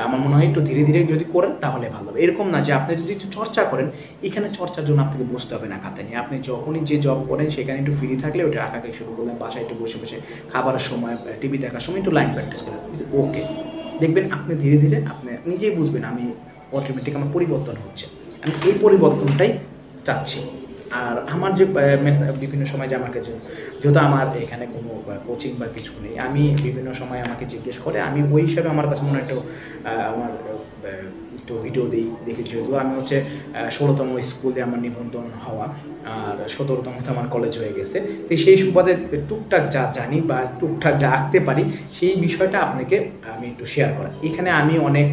Speaker 1: আমার মনে হয় একটু ধীরে ধীরে যদি করেন তাহলে ভালো হবে। এরকম না যে আপনি যদি একটু চর্চা করেন, এখানে চর্চার জন্য আপনাকে বসতে হবে না খাতা নিয়ে। আপনি যখনই যে জব করেন সেখানে একটু ফ্রি থাকলে ওটা আঁকাকে শুরু করলেন, বাসায় একটু বসে বসে খাবারের সময়, টিভি দেখার সময় একটু লাইন প্র্যাকটিস করেন, ওকে। দেখবেন আপনি ধীরে ধীরে আপনি নিজেই বুঝবেন আমি অটোমেটিক আমার পরিবর্তন হচ্ছে। আমি এই পরিবর্তনটাই চাচ্ছি। আর আমার যে বিভিন্ন সময় যে আমাকে যেহেতু আমার এখানে কোনো কোচিং বা কিছু নেই, আমি বিভিন্ন সময় আমাকে জিজ্ঞেস করে, আমি ওই হিসাবে আমার কাছে মনে হয় একটু আমার একটু ভিডিও দিই দেখি। যেহেতু আমি হচ্ছে 16তম স্কুলে আমার নিবন্ধন হওয়া, আর 17তমতে আমার কলেজ হয়ে গেছে, তো সেই সুবাদে টুকটাক যা জানি বা টুকটাক যা আঁকতে পারি সেই বিষয়টা আপনাকে আমি একটু শেয়ার করা। এখানে আমি অনেক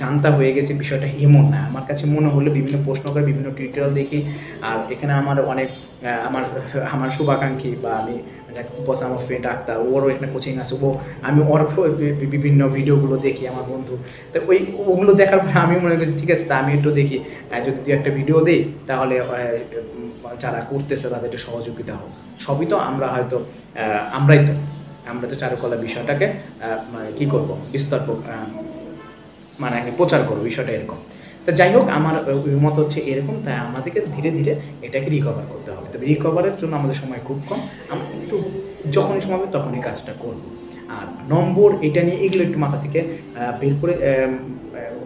Speaker 1: জানতা হয়ে গেছি বিষয়টা এমন না। আমার কাছে মনে হলো বিভিন্ন প্রশ্ন করে বিভিন্ন টিউটোরিয়াল দেখি, আর এখানে আমার অনেক আমার শুভাকাঙ্ক্ষী বা আমি যাকে বসে আমার ফ্রেন্ড আক্তার, ওরও এখানে কোচিং আছে, আমি ওর বিভিন্ন ভিডিওগুলো দেখি আমার বন্ধু, তো ওগুলো দেখার পরে আমি মনে করছি ঠিক আছে তা আমি একটু দেখি, যদি দু একটা ভিডিও দিই তাহলে যারা করতেছে তাদের একটু সহযোগিতা হোক। সবই তো আমরা হয়তো আমরা তো চারুকলা বিষয়টাকে মানে কী করবো বিস্তার মানে প্রচার করবো, বিষয়টা এরকম। তা যাই হোক, আমার মত হচ্ছে এরকম। তাই আমাদেরকে ধীরে ধীরে এটাকে রিকভার করতে হবে। তবে রিকভারের জন্য আমাদের সময় খুব কম, আমরা একটু যখনই সময় হবে তখনই কাজটা করব। আর নম্বর এটা নিয়ে এগুলো একটু মাথা থেকে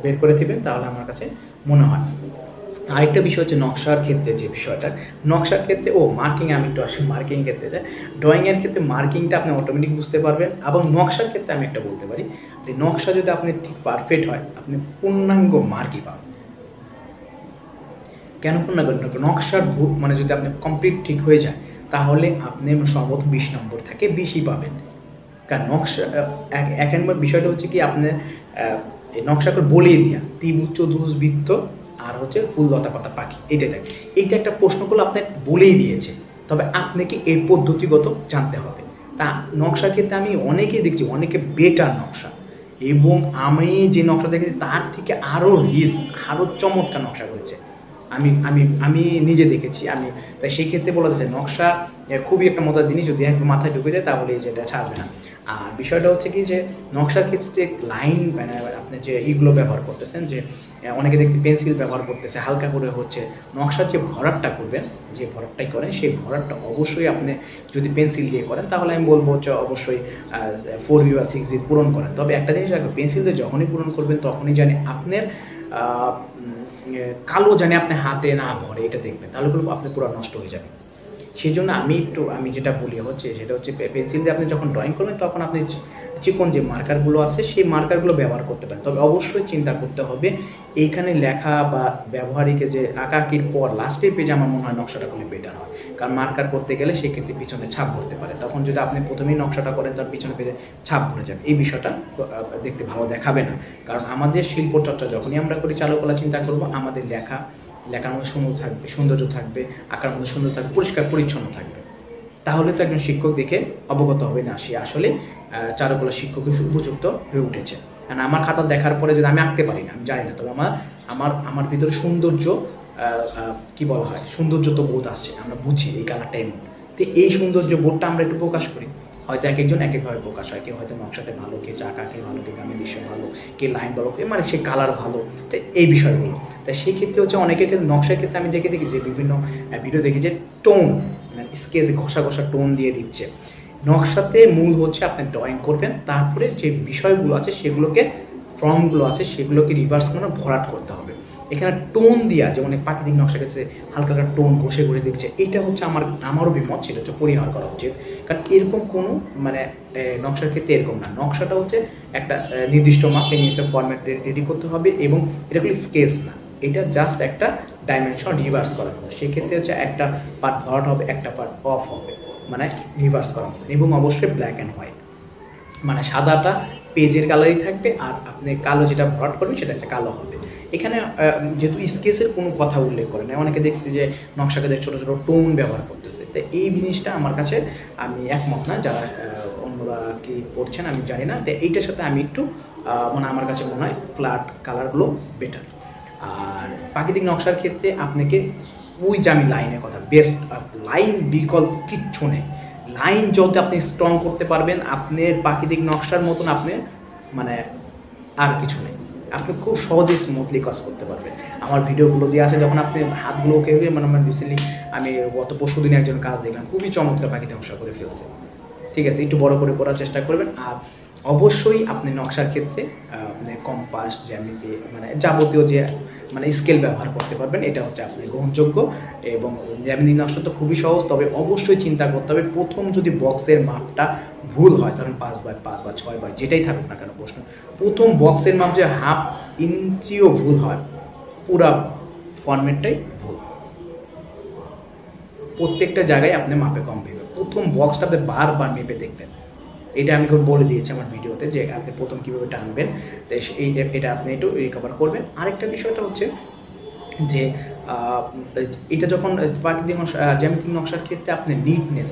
Speaker 1: বের করে দেবেন তাহলে আমার কাছে মনে হয়। আরেকটা বিষয় হচ্ছে নকশার ক্ষেত্রে যে বিষয়টা, নকশার ক্ষেত্রে মার্কিং, আমি একটু আসি মার্কিং ক্ষেত্রে যাই। ড্রয়িংয়ের ক্ষেত্রে মার্কিংটা আপনি অটোমেটিক বুঝতে পারবেন, এবং নকশার ক্ষেত্রে আমি একটা বলতে পারি যে নকশা যদি আপনি ঠিক পারফেক্ট হয় আপনি পূর্ণাঙ্গ মার্কই পাবেন। কেন পূর্ণাঙ্গ? নকশার মানে যদি আপনি কমপ্লিট ঠিক হয়ে যায় তাহলে আপনি সম্ভবত 20 নম্বর থাকে 20ই পাবেন। কারণ নকশা এক নম্বর বিষয়টা হচ্ছে কি আপনি এই নকশা করে বলিয়ে দেওয়া, ত্রিভুজ, চতুর্ভুজ, বৃত্ত আর হচ্ছে ফুল, লতা, পাতা, পাখি, এইটাই থাকে। এইটা একটা প্রশ্ন করলে আপনি বলেই দিয়েছে, তবে আপনাকে এই পদ্ধতিগত জানতে হবে। তা নকশার ক্ষেত্রে আমি অনেকেই দেখছি অনেকে বেটার নকশা, এবং আমি যে নকশা দেখেছি তার থেকে আরও রিচ, আরও চমৎকার নকশা করেছে। আমি আমি আমি নিজে দেখেছি। তাই সেই ক্ষেত্রে বলা যাচ্ছে নকশা খুবই একটা মজার জিনিস, যদি একটু মাথায় ঢুকে যায় তাহলে যেটা ছাড়বে না। আর বিষয়টা হচ্ছে কি যে নকশার ক্ষেত্রে যে লাইন মানে আপনি যে ইগুলো ব্যবহার করতেছেন, যে অনেকে দেখছি পেন্সিল ব্যবহার করতেছে হালকা করে হচ্ছে, নকশার যে ভরাটটা করবেন, যে ভরাটটাই করেন সেই ভরাটটা অবশ্যই আপনি যদি পেন্সিল দিয়ে করেন তাহলে আমি বলবো হচ্ছে অবশ্যই 4B বা 6B পূরণ করেন। তবে একটা জিনিস রাখবেন, পেন্সিল দিয়ে যখনই পূরণ করবেন তখনই জানি আপনার কালো জানে আপনি হাতে না ভরে, এটা দেখবেন, তাহলে বলবো আপনি পুরো নষ্ট হয়ে যাবে। সেই জন্য আমি যেটা বলি হচ্ছে সেটা হচ্ছে পেন্সিল দিয়ে আপনি যখন ড্রয়িং করবেন তখন আপনি চিকন যে মার্কারগুলো আছে সেই মার্কারগুলো ব্যবহার করতে পারেন। তবে অবশ্যই চিন্তা করতে হবে এইখানে লেখা বা ব্যবহারিকে যে আঁকাআঁকির পর লাস্টের পেজে আমার মনে হয় নকশাটা করলে বেটার হয়, কারণ মার্কার করতে গেলে সেক্ষেত্রে পিছনে ছাপ ভরতে পারে, তখন যদি আপনি প্রথমেই নকশাটা করেন তার পিছনে পেজে ছাপ ভরে যাবে, এই বিষয়টা দেখতে ভালো দেখাবে না। কারণ আমাদের শিল্পচর্চা যখনই আমরা করি চালকলা চিন্তা করবো আমাদের লেখার মধ্যে সৌন্দর্য থাকবে, আঁকার মধ্যে সুন্দর থাকবে, পরিষ্কার পরিচ্ছন্ন থাকবে, তাহলে তো একজন শিক্ষক দেখে অবগত হবে না সে আসলে চারুকলা শিক্ষক উপযুক্ত হয়ে উঠেছে। কারণ আমার খাতা দেখার পরে যদি আমি আঁকতে পারি না, আমি জানি না, তবে আমার ভিতরে সৌন্দর্য কি বলা হয়, সৌন্দর্য তো বোধ আছে, আমরা বুঝি এই কালারটা এমন, তো এই সৌন্দর্য বোধটা আমরা একটু প্রকাশ করি। হয়তো এক একজন এক একভাবে প্রকাশ হয়, কেউ হয়তো নকশাতে ভালো, কে আঁকাকে ভালো, কে গ্রামের দৃশ্য ভালো, কে লাইন ভালো, মানে সে কালার ভালো, তো এই বিষয়গুলো। তাই সেই ক্ষেত্রে হচ্ছে অনেকের ক্ষেত্রে নকশার ক্ষেত্রে আমি দেখি যে বিভিন্ন ভিডিও দেখি যে টোন, মানে স্কেচে ঘষা টোন দিয়ে দিচ্ছে। নকশাতে মূল হচ্ছে আপনি ড্রয়িং করবেন, তারপরে যে বিষয়গুলো আছে সেগুলোকে, ফর্মগুলো আছে সেগুলোকে রিভার্স করে ভরাট করতে হবে। এখানে টোন দিয়া, যেমন প্রাকৃতিক নকশা কাছে হালকা হালকা টোন ঘষে ঘুরে দিচ্ছে, এটা হচ্ছে আমারও বিমত, সেটা হচ্ছে পরিহার করা উচিত। কারণ এরকম কোনো মানে নকশার ক্ষেত্রে এরকম না, নকশাটা হচ্ছে একটা নির্দিষ্ট মাপ, এই জিনিসটা ফরম্যাট রেডি করতে হবে, এবং এটা কোনো স্কেচ না, এটা জাস্ট একটা ডাইমেনশন রিভার্স করার মতো। সেক্ষেত্রে হচ্ছে একটা পার্ট ভরাট হবে, একটা পার্ট অফ হবে, মানে রিভার্স করার মতো, এবং অবশ্যই ব্ল্যাক অ্যান্ড হোয়াইট, মানে সাদাটা পেজের কালারই থাকবে, আর আপনি কালো যেটা ভরাট করবেন সেটা একটা কালো হবে। এখানে যেহেতু স্কেচের কোনো কথা উল্লেখ করে না, অনেকে দেখছি যে নকশাকে ছোটো ছোটো টোন ব্যবহার করতেছে, তো এই জিনিসটা আমার কাছে আমি একমত না, যারা অন্যরা কি করছেন আমি জানি না, তো এইটার সাথে আমি একটু মানে আমার কাছে মনে হয় ফ্ল্যাট কালারগুলো বেটার। আর প্রাকৃতিক নকশার ক্ষেত্রে আপনাকে ওই যে আমি লাইনের কথা, বেস্ট লাইন বিকল্প কিচ্ছু নেই, লাইন যত আপনি স্ট্রং করতে পারবেন আপনার প্রাকৃতিক নকশার মতন আপনি মানে আর কিছু নেই, আপনি খুব সহজে স্মুথলি কাজ করতে পারবেন। আমার ভিডিওগুলো দিয়ে আসে যখন আপনি হাতগুলো ওকে মানে রিসেন্টলি আমি গত পরশু দিনে একজন কাজ দেখলাম, খুবই চমৎকার প্রাকৃতিক নকশা করে ফেলছে। ঠিক আছে, একটু বড় করে করার চেষ্টা করবেন। আর অবশ্যই আপনি নকশার ক্ষেত্রে আপনি কম্পাস, জ্যামিতি, মানে যাবতীয় যে মানে স্কেল ব্যবহার করতে পারবেন, এটা হচ্ছে আপনি গ্রহণযোগ্য। এবং জ্যামিতিক নকশা তো খুবই সহজ, তবে অবশ্যই চিন্তা করতে হবে প্রথম যদি বক্সের মাপটা ভুল হয়, ধরেন 5x5 বা 6x যেটাই থাকুক না কেন প্রশ্ন, প্রথম বক্সের মাপ যে হাফ ইঞ্চিও ভুল হয়, পুরা ফরম্যাটটাই ভুল, প্রত্যেকটা জায়গায় আপনি মাপে কম পেবেন। প্রথম বক্সটা আপনি বারবার মেপে দেখবেন, এটা আমি বলে দিয়েছি আমার ভিডিওতে যে আপনি প্রথম কীভাবে টানবেন, তো এটা আপনি একটু রিকভার করবেন। আরেকটা বিষয়টা হচ্ছে যে এটা যখন প্রাকৃতিক জ্যামিতিক নকশার ক্ষেত্রে আপনি নিটনেস,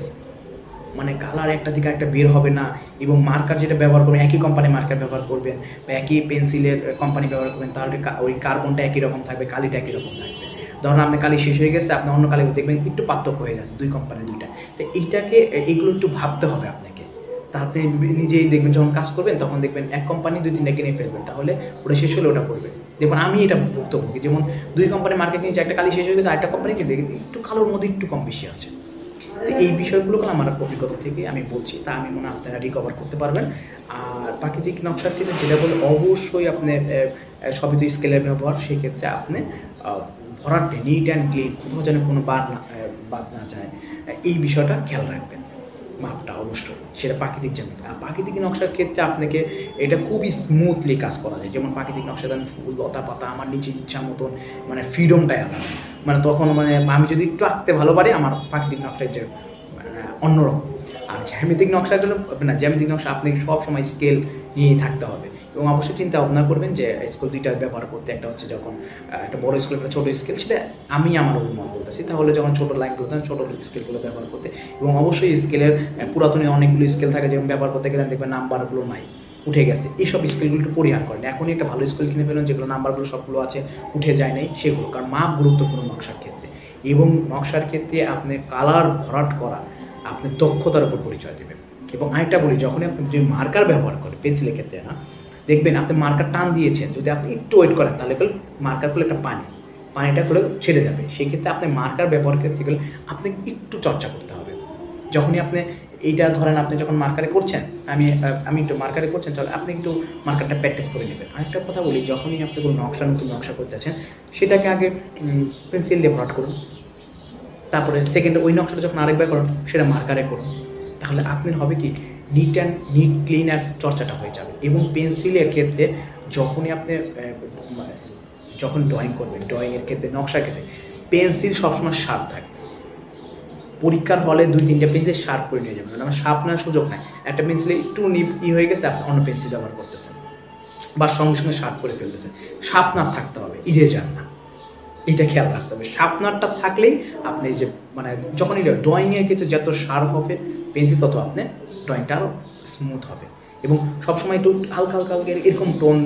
Speaker 1: মানে কালার একটা থেকে একটা বের হবে না, এবং মার্কার যেটা ব্যবহার করবেন একই কোম্পানির মার্কার ব্যবহার করবেন বা একই পেন্সিলের কোম্পানি ব্যবহার করবেন, তাহলে ওই কার্বনটা একই রকম থাকবে, কালিটা একই রকম থাকবে। ধরুন আপনি কালি শেষ হয়ে গেছে, আপনি অন্য কালি দেখবেন একটু পার্থক্য হয়ে যাচ্ছে, দুই কোম্পানি দুইটা, তো এইগুলো একটু ভাবতে হবে আপনাকে। তা আপনি নিজেই দেখবেন যখন কাজ করবেন তখন দেখবেন এক কোম্পানি 2-3টা কিনে ফেলবেন, তাহলে ওটা শেষ হলে ওটা করবেন। দেখুন আমি এটা ভুক্তভোগী, যেমন দুই কোম্পানি মার্কেট নিয়েছে, একটা কালি শেষ হয়ে গেছে, আরেকটা কোম্পানি কিনতে একটু কালোর মধ্যে একটু কম বেশি আছে। তো এই বিষয়গুলোকে আমার অভিজ্ঞতা থেকে আমি বলছি, তা আমি মনে হয় আপনারা রিকভার করতে পারবেন। আর প্রাকৃতিক নকশার ক্ষেত্রে যেটা বলে অবশ্যই আপনি সবই তো স্কেলের ব্যবহার, সেক্ষেত্রে আপনি ভরাটে নিট অ্যান্ড ক্লিন, কোথাও যেন কোনো বাদ না যায়, এই বিষয়টা খেয়াল রাখবেন। মাপটা অবশ্যই সেটা প্রাকৃতিক জ্যামিতি। আর প্রাকৃতিক নকশার ক্ষেত্রে আপনাকে এটা খুবই স্মুথলি কাজ করা যায়, যেমন প্রাকৃতিক নকশাতে আমি ফুল, লতা পাতা আমার নিজের ইচ্ছা মতন, মানে ফ্রিডমটাই আলাদা, মানে তখন মানে আমি যদি একটু আঁকতে ভালো পারি আমার প্রাকৃতিক নকশায় যে মানে অন্যরকম। আর জ্যামিতিক নকশাগুলো না, জ্যামিতিক নকশা আপনি সবসময় স্কেল নিয়েই থাকতে হবে, এবং অবশ্যই চিন্তা ভাবনা করবেন যে স্কেল দুইটা ব্যবহার করতে, একটা হচ্ছে যখন একটা বড় স্কেল, একটা ছোটো স্কেল, সেটা আমি আমার অভিমত বলতেছি, তাহলে যখন ছোটো লাইনগুলো ছোটো স্কেলগুলো ব্যবহার করতে, এবং অবশ্যই স্কেলের পুরাতনী অনেকগুলো স্কেল থাকে যেমন ব্যবহার করতে গেলে দেখবেন নাম্বারগুলো নাই, উঠে গেছে, এইসব স্কেলগুলো একটু পরিহার করেন। এখনই একটা ভালো স্কেল কিনে ফেলুন যেগুলো নাম্বারগুলো সবগুলো আছে, উঠে যায় নাই সেগুলো, কারণ মাপ গুরুত্বপূর্ণ নকশার ক্ষেত্রে। এবং নকশার ক্ষেত্রে আপনি কালার ভরাট করা আপনি দক্ষতার উপর পরিচয় দেবেন। এবং আরেকটা বলি, যখনই আপনি যদি মার্কার ব্যবহার করেন পেন্সিলের ক্ষেত্রে না, দেখবেন আপনি মার্কার টান দিয়েছেন, যদি আপনি একটু ওয়েট করেন তাহলে মার্কার করলে একটা পানিটা করে ছেড়ে যাবে, সেক্ষেত্রে আপনি মার্কার ব্যবহার করতে গেলে আপনি একটু চর্চা করতে হবে। যখনই আপনি এইটা ধরেন আপনি যখন মার্কারে করছেন, আমি একটু মার্কারে করছেন, তাহলে আপনি একটু মার্কারটা প্র্যাকটিস করে নেবেন। আরেকটা কথা বলি, যখনই আপনি কোনো নতুন নকশা করতে আছেন, সেটাকে আগে পেন্সিল দিয়ে ভরাট করুন, তারপরে সেকেন্ডে ওই নকশাটা যখন আরেকবার করুন সেটা মার্কারে করুন। তাহলে আপনার হবে কি, নিট ক্লিন আর চর্চাটা হয়ে যাবে। এবং পেন্সিলের ক্ষেত্রে যখনই আপনি যখন ড্রয়িং করবেন, ড্রয়িংয়ের ক্ষেত্রে, নকশার ক্ষেত্রে পেন্সিল সবসময় শার্প থাকে। পরীক্ষার হলে 2-3টা পেন্সিল শার্প করে নিয়ে যাবেন, আমার শার্প নেওয়ার সুযোগ নাই। একটা পেন্সিলে একটু হয়ে গেছে, আপনি অন্য পেন্সিল ব্যবহার করতেছেন বা সঙ্গে সঙ্গে শার্প করে ফেলতেছেন। শার্পনার থাকতে হবে, ইরেজার না। এটা খেয়াল রাখতে হবে। শার্পনারটা থাকলেই আপনি যে মানে যখন এটা ড্রয়িংয়ের ক্ষেত্রে যত শার্প হবে পেন্সিল, তত আপনি ড্রয়িংটা আরও স্মুথ হবে। এবং সবসময় একটু হালকা হালকা হালকা এরকম টোন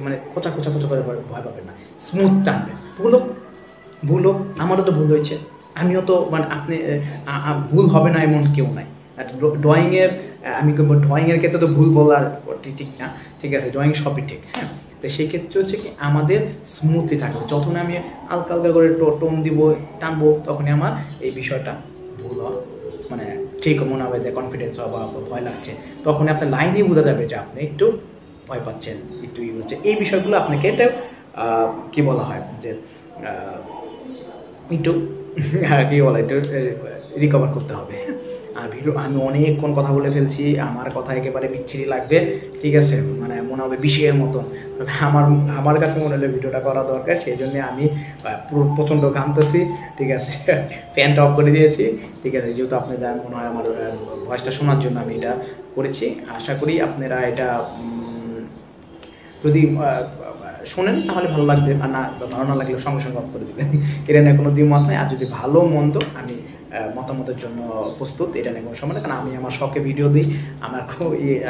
Speaker 1: মানে খোঁচা খোঁচা খোঁচা করে ভয় পাবেন না, স্মুথ টানবেন। ভুল হোক, আমারও তো ভুল হয়েছে, আমিও তো মানে আপনি ভুল হবে না এমন কেউ নাই। ড্রয়িংয়ের আমি ড্রয়িংয়ের ক্ষেত্রে তো ভুল বলার ঠিক না, ঠিক আছে, ড্রয়িং সবই ঠিক, হ্যাঁ। তো সেই ক্ষেত্রে হচ্ছে কি আমাদের স্মুথলি থাকবে। যখন আমি হালকা হালকা করে টোন দিব, টানবো, তখনই আমার এই বিষয়টা ভুল হওয়া মানে ঠিক মনে হবে, যে কনফিডেন্স হওয়া বা ভয় লাগছে, তখন আপনার লাইনেই বোঝা যাবে যে আপনি একটু ভয় পাচ্ছেন, একটু হচ্ছে। এই বিষয়গুলো আপনাকে এটা কি বলা হয় যে একটু কি বলে, একটু রিকভার করতে হবে। আর আমি অনেকক্ষণ কথা বলে ফেলছি, আমার কথা একেবারে বিচ্ছিরি লাগবে, ঠিক আছে, মানে মনে হবে বিষয়ের মতন। তবে আমার কাছে মনে হলো ভিডিওটা করা দরকার, সেই জন্য আমি প্রচণ্ড ঘামতেছি, ঠিক আছে, ফ্যানটা অফ করে দিয়েছি, ঠিক আছে, যেহেতু আপনাদের মনে হয় আমার ভয়েসটা শোনার জন্য আমি এটা করেছি। আশা করি আপনারা এটা যদি শোনেন তাহলে ভালো লাগবে, আর না ভালো না লাগলে সঙ্গে সঙ্গে অফ করে দেবেন, এটা নিয়ে কোনো দ্বিমত নেই। আর যদি ভালো মন্দ আমি মতামতের জন্য প্রস্তুত, এটা নিয়ে কোনো সমস্যা, কারণ আমি আমার শখে ভিডিও দিই,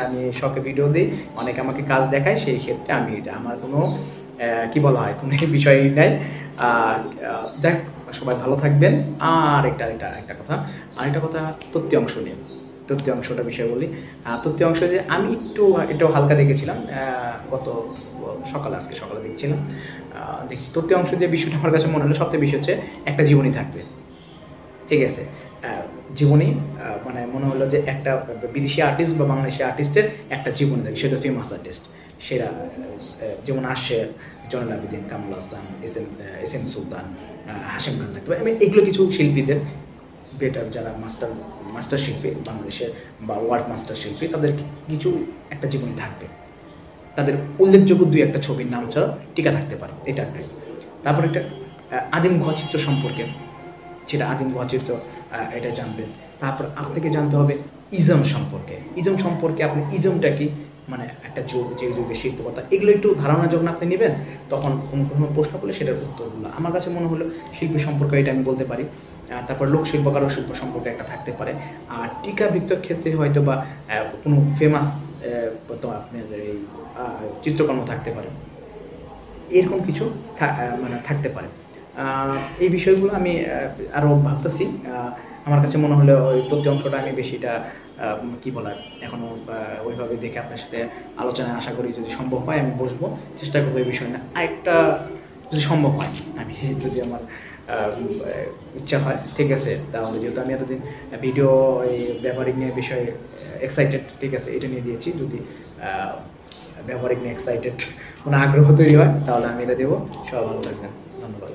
Speaker 1: আমি শখে ভিডিও দিই, অনেকে আমাকে কাজ দেখায়, সেই ক্ষেত্রে আমি আমার কোনো কি বলা হয় কোনো বিষয়ই নাই। যাক, সবাই ভালো থাকবেন। আর একটা কথা তথ্য অংশটা বিষয় বলি। তথ্য অংশ যে আমি এটাও হালকা দেখেছিলাম আজকে সকালে দেখছিলাম, দেখছি তথ্য অংশ যে বিষয়টা আমার কাছে মনে হলো সবথেকে বেশি হচ্ছে একটা জীবনী থাকবে, ঠিক আছে। জীবনী মানে মনে হলো যে একটা বিদেশি আর্টিস্ট বা বাংলাদেশি আর্টিস্টের একটা জীবনী থাকবে, সেটা ফেমাস আর্টিস্ট, সেরা যেমন আসে জয়নুল আবেদিন, কামরুল হাসান, এস এম সুলতান, হাশেম খান থাকতে পারে। এগুলো কিছু শিল্পীদের বেটার যারা মাস্টার শিল্পী বাংলাদেশের বা ওয়ার্ল্ড মাস্টার শিল্পী, তাদের কিছু একটা জীবনী থাকবে, তাদের উল্লেখযোগ্য 2-1টা ছবির নাম ছাড়া টিকা থাকতে পারে, এটা একটা। তারপর একটা আদিম গুহাচিত্র সম্পর্কে, সেটা আদিম গুহাচিত্র এটা জানবেন। তারপর আপনাকে জানতে হবে ইজম সম্পর্কে আপনি ইজমটা কি, মানে একটা যে যুগের শিল্পকথা, এগুলো একটু ধারণা যখন আপনি নেবেন, তখন কোনো প্রশ্ন করলে সেটার উত্তরগুলো আমার কাছে মনে হলো শিল্পী সম্পর্কে এটা আমি বলতে পারি। তারপর লোকশিল্প, কারুশিল্প সম্পর্কে একটা থাকতে পারে। আর টিকাবৃত্তর ক্ষেত্রে হয়তো বা কোনো ফেমাস আপনার এই চিত্রকর্ম থাকতে পারে, এরকম কিছু মানে থাকতে পারে। এই বিষয়গুলো আমি আরও ভাবতেছি। আমার কাছে মনে হলো ওই তথ্য অংশটা আমি বেশিটা কি বলার এখনও ওইভাবে দেখে আপনার সাথে আলোচনায় আশা করি যদি সম্ভব হয় আমি বসবো, চেষ্টা করবো এই বিষয় না। আরেকটা যদি সম্ভব হয়, আমি যদি আমার ইচ্ছা হয়, ঠিক আছে, তাহলে যেহেতু আমি এতদিন ভিডিও এই ব্যবহারিক নিয়ে বিষয়ে এক্সাইটেড, ঠিক আছে, এটা নিয়ে দিয়েছি, যদি ব্যবহারিক নিয়ে এক্সাইটেড কোনো আগ্রহ তৈরি হয় তাহলে আমি এটা দেবো। সবাই ভালো থাকবেন, ধন্যবাদ।